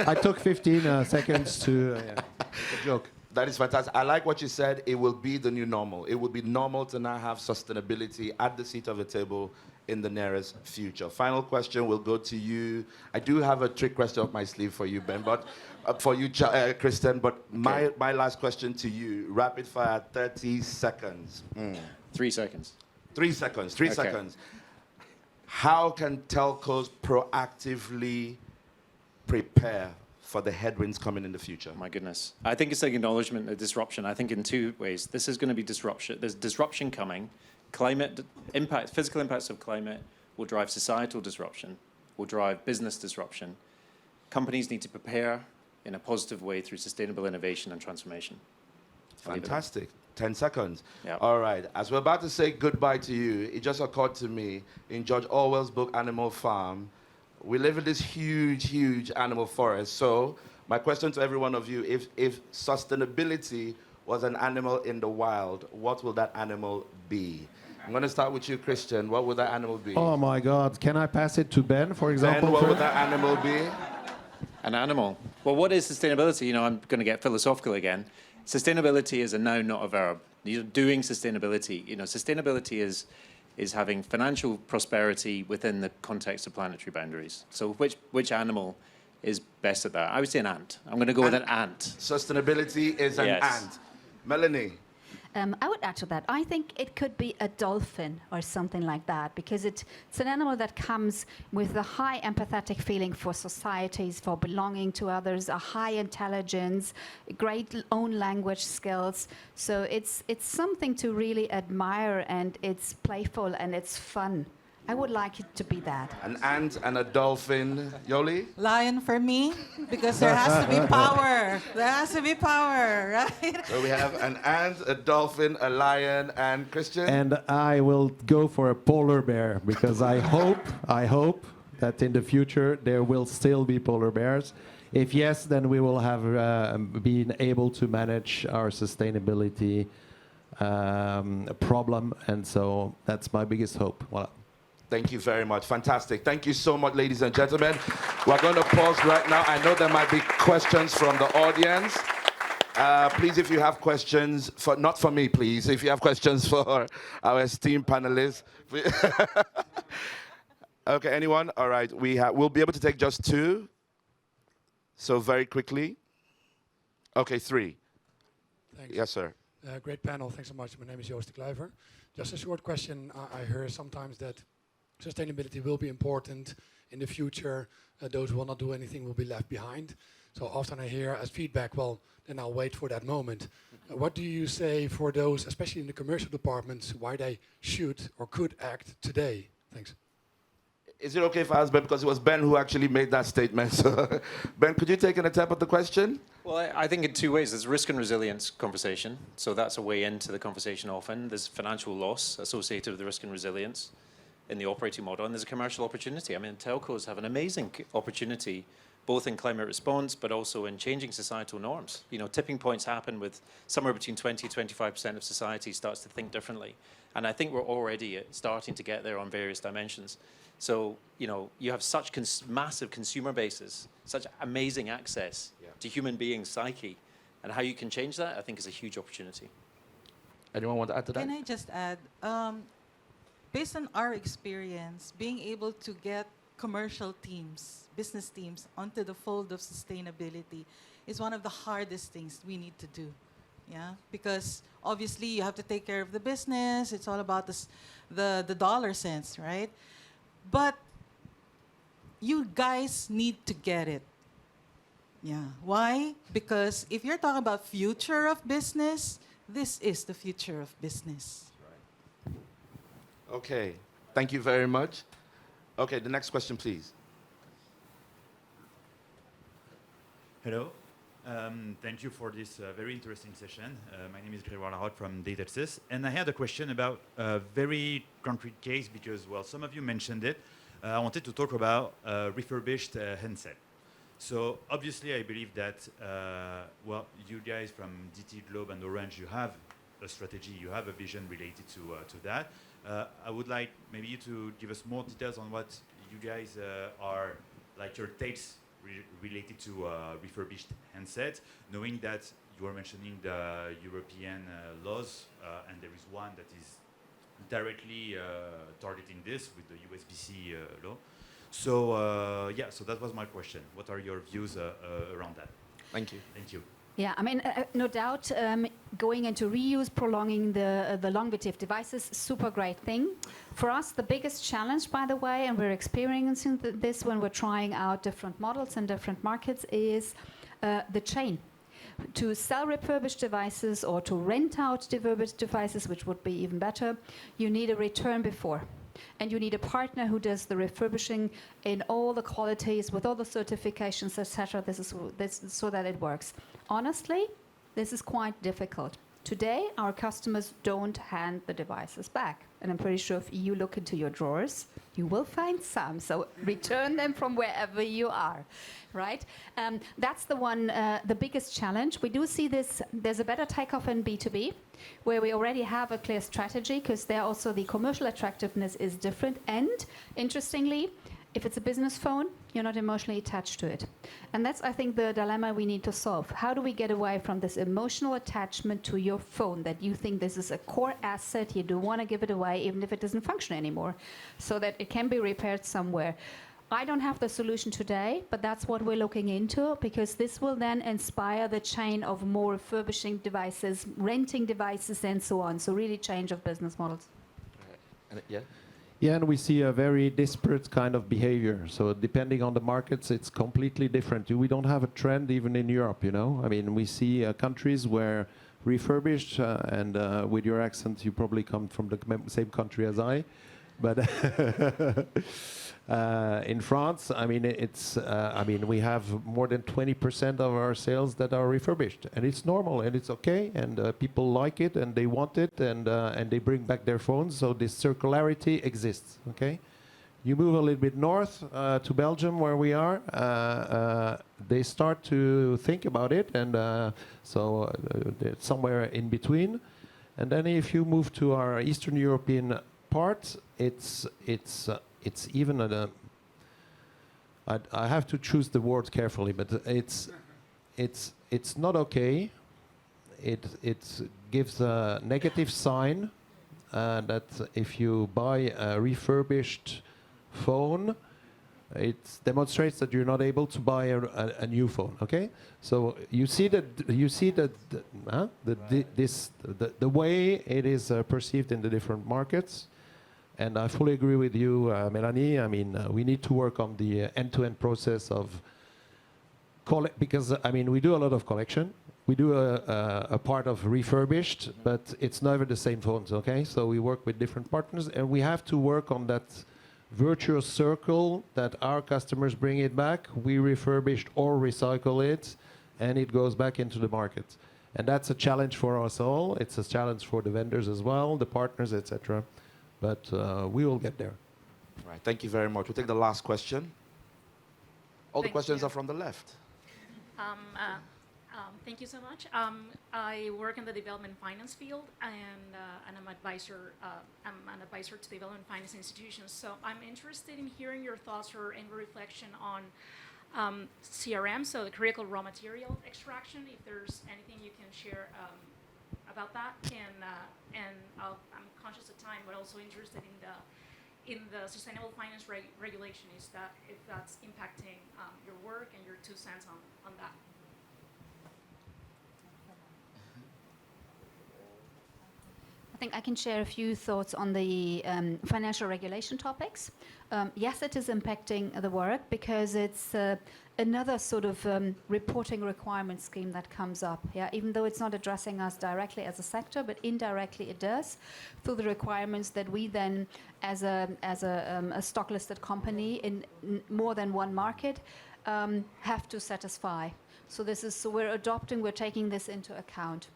I took 15 seconds to... a joke. That is fantastic. I like what you said. It will be the new normal. It will be normal to now have sustainability at the seat of the table in the nearest future. Final question will go to you. I do have a trick question up my sleeve for you, Ben, but for you, Kristen. But Okay. my last question to you, rapid fire, 30 seconds. 3 seconds. 3 seconds. 3 Okay. seconds. How can telcos proactively prepare for the headwinds coming in the future? My goodness. I think it's an acknowledgement of disruption. I think in two ways. This is going to be disruption. There's disruption coming. Climate impact, physical impacts of climate will drive societal disruption, will drive business disruption. Companies need to prepare in a positive way through sustainable innovation and transformation. Fantastic. 10 seconds. Yeah. All right. As we're about to say goodbye to you, it just occurred to me in George Orwell's book, Animal Farm, we live in this huge, huge animal forest. So my question to every one of you, if sustainability was an animal in the wild, what will that animal be? I'm going to start with you, Christian. What would that animal be? Oh my God, can I pass it to Ben, for example? Ben, what would first? that animal be? An animal. Well, what is sustainability? You know, I'm going to get philosophical again. Sustainability is a noun, not a verb. You're doing sustainability. You know, sustainability is having financial prosperity within the context of planetary boundaries. So which animal is best at that? I would say an ant. I'm going to go with an ant. Sustainability is an Yes. ant. Melanie? I would add to that. I think it could be a dolphin or something like that, because it's an animal that comes with a high empathetic feeling for societies, for belonging to others, a high intelligence, great own language skills. So it's something to really admire, and it's playful and it's fun. I would like it to be that. An ant and a dolphin. Yoli? Lion for me, because there has to be power. There has to be power, right? So we have an ant, a dolphin, a lion, and Christian? And I will go for a polar bear because I hope that in the future there will still be polar bears. If yes, then we will have been able to manage our sustainability problem, and so that's my biggest hope. Voilà. Thank you very much. Fantastic. Thank you so much, ladies and gentlemen. We're going to pause right now. I know there might be questions from the audience. Please, if you have questions, not for me, please. If you have questions for our esteemed panelists. Okay, anyone? All right. We'll be able to take just 2. So very quickly. Okay, 3. Thanks. Yes, sir. Great panel. Thanks so much. My name is Joost de Kluiver. Just a short question. I hear sometimes that sustainability will be important in the future. Those who will not do anything will be left behind. So often I hear as feedback, well, then I'll wait for that moment. What do you say for those, especially in the commercial departments, why they should or could act today? Thanks. Is it okay if I ask Ben, because it was Ben who actually made that statement? So, Ben, could you take an attempt at the question? Well, I think in 2 ways. There's risk and resilience conversation. So that's a way into the conversation often. There's financial loss associated with the risk and resilience in the operating model, and there's a commercial opportunity. I mean, telcos have an amazing opportunity, both in climate response, but also in changing societal norms. You know, tipping points happen with somewhere between 20-25% of society starts to think differently. And I think we're already starting to get there on various dimensions. So, you know, you have such massive consumer bases, such amazing access to human beings' psyche, and how you can change that, I think, is a huge opportunity. Anyone want to add to that? Can I just add, based on our experience, being able to get commercial teams, business teams, onto the fold of sustainability is one of the hardest things we need to do. Yeah, because obviously you have to take care of the business. It's all about the dollar cents, right? But you guys need to get it. Yeah. Why? Because if you're talking about future of business, this is the future of business. Okay. Thank you very much. Okay, the next question, please. Hello. Thank you for this very interesting session. My name is Grégoire Larotte from Dataxis, and I had a question about a very concrete case because, well, some of you mentioned it. I wanted to talk about refurbished handset. So obviously, I believe that, well, you guys from DT, Globe, and Orange, you have a strategy, you have a vision related to that. I would like maybe you to give us more details on what you guys are, like your takes related to refurbished handsets, knowing that you were mentioning the European laws, and there is one that is directly targeting this with the USB-C law. So yeah, so that was my question. What are your views around that? Thank you. Thank you. Yeah, I mean, no doubt, going into reuse, prolonging the longevity of devices, super great thing. For us, the biggest challenge, by the way, and we're experiencing this when we're trying out different models in different markets, is the chain. To sell refurbished devices or to rent out refurbished devices, which would be even better, you need a return before. And you need a partner who does the refurbishing in all the qualities, with all the certifications, etc. This is so that it works. Honestly, this is quite difficult. Today, our customers don't hand the devices back. And I'm pretty sure if you look into your drawers, you will find some. So return them from wherever you are, right? That's the one, the biggest challenge. We do see this, there's a better takeoff in B2B, where we already have a clear strategy, because there also the commercial attractiveness is different. And interestingly, if it's a business phone, you're not emotionally attached to it. And that's, I think, the dilemma we need to solve. How do we get away from this emotional attachment to your phone, that you think this is a core asset, you don't want to give it away, even if it doesn't function anymore, so that it can be repaired somewhere? I don't have the solution today, but that's what we're looking into, because this will then inspire the chain of more refurbishing devices, renting devices, and so on. So really change of business models. Yeah. Yeah, and we see a very disparate kind of behavior. So depending on the markets, it's completely different. We don't have a trend even in Europe, you know. I mean, we see countries where refurbished, and with your accent, you probably come from the same country as I. But in France, I mean, it's, I mean, we have more than 20% of our sales that are refurbished, and it's normal and it's okay, and people like it and they want it, and they bring back their phones. So this circularity exists. Okay, you move a little bit north to Belgium, where we are. They start to think about it, and so it's somewhere in between. And then if you move to our Eastern European part, it's even I have to choose the word carefully, but it's not okay. It gives a negative sign that if you buy a refurbished phone, it demonstrates that you're not able to buy a new phone. Okay, so you see that the way it is perceived in the different markets. And I fully agree with you, Melanie. I mean, we need to work on the end-to-end process of because I mean, we do a lot of collection. We do a part of refurbished, but it's never the same phones. Okay, so we work with different partners, and we have to work on that virtuous circle that our customers bring it back, we refurbished or recycle it, and it goes back into the market. And that's a challenge for us all. It's a challenge for the vendors as well, the partners, etc. But we will get there. All right, thank you very much. We'll take the last question. All the questions are from the left. Thank you so much. I work in the development finance field, and I'm advisor. I'm an advisor to development finance institutions. So I'm interested in hearing your thoughts or any reflection on CRM, so the critical raw material extraction. If there's anything you can share about that, and I'm conscious of time, but also interested in the sustainable finance regulation. Is that if that's impacting your work and your 2 cents on that? I think I can share a few thoughts on the financial regulation topics. Yes, it is impacting the work because it's another sort of reporting requirement scheme that comes up. Yeah, even though it's not addressing us directly as a sector, but indirectly it does through the requirements that we then, as a stock listed company in more than one market, have to satisfy. So we're adopting, we're taking this into account,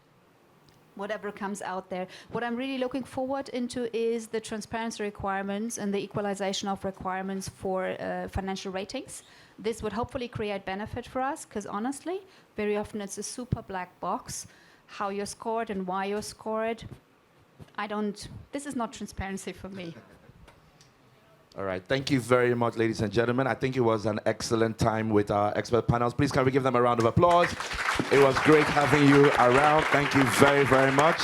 whatever comes out there. What I'm really looking forward into is the transparency requirements and the equalization of requirements for financial ratings. This would hopefully create benefit for us, because honestly, very often it's a super black box, how you're scored and why you're scored. This is not transparency for me. All right, thank you very much, ladies and gentlemen. I think it was an excellent time with our expert panels. Please can we give them a round of applause? It was great having you around. Thank you very, very much.